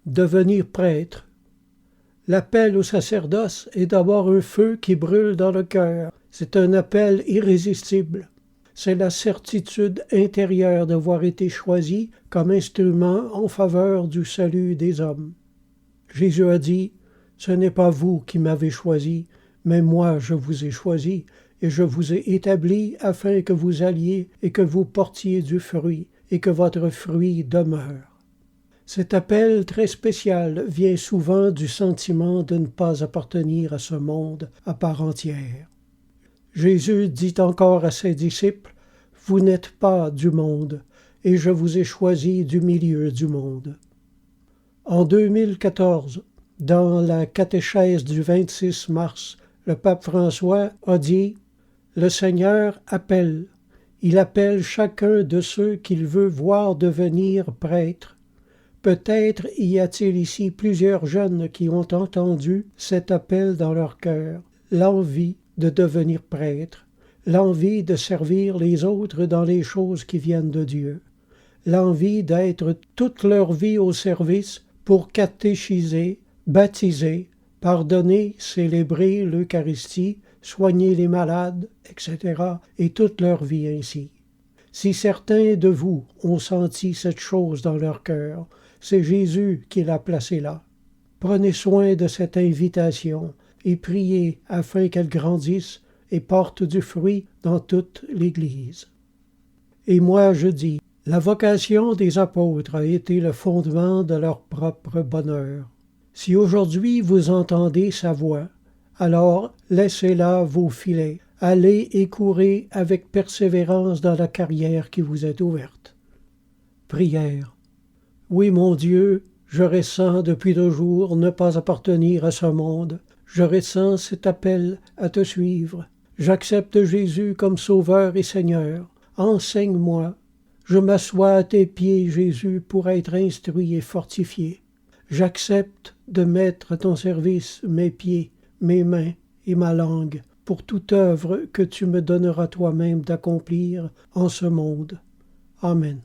Devenir prêtre. L'appel au sacerdoce est d'avoir un feu qui brûle dans le cœur. C'est un appel irrésistible. C'est la certitude intérieure d'avoir été choisi comme instrument en faveur du salut des hommes. Jésus a dit, « Ce n'est pas vous qui m'avez choisi, mais moi je vous ai choisi, et je vous ai établi afin que vous alliez et que vous portiez du fruit, et que votre fruit demeure. » Cet appel très spécial vient souvent du sentiment de ne pas appartenir à ce monde à part entière. Jésus dit encore à ses disciples, « Vous n'êtes pas du monde, et je vous ai choisi du milieu du monde. » En 2014, dans la catéchèse du 26 mars, le pape François a dit « Le Seigneur appelle. Il appelle chacun de ceux qu'il veut voir devenir prêtres. Peut-être y a-t-il ici plusieurs jeunes qui ont entendu cet appel dans leur cœur, l'envie de devenir prêtre, l'envie de servir les autres dans les choses qui viennent de Dieu, l'envie d'être toute leur vie au service pour catéchiser, baptiser, pardonner, célébrer l'Eucharistie, soigner les malades, etc., et toute leur vie ainsi. Si certains de vous ont senti cette chose dans leur cœur, c'est Jésus qui l'a placée là. Prenez soin de cette invitation et priez afin qu'elle grandisse et porte du fruit dans toute l'Église. Et moi je dis, la vocation des apôtres a été le fondement de leur propre bonheur. Si aujourd'hui vous entendez sa voix, alors laissez là vos filets, allez et courez avec persévérance dans la carrière qui vous est ouverte. Prière. Oui, mon Dieu, je ressens depuis toujours ne pas appartenir à ce monde. Je ressens cet appel à te suivre. J'accepte Jésus comme Sauveur et Seigneur. Enseigne-moi. Je m'assois à tes pieds, Jésus, pour être instruit et fortifié. J'accepte de mettre à ton service mes pieds, mes mains et ma langue pour toute œuvre que tu me donneras toi-même d'accomplir en ce monde. Amen.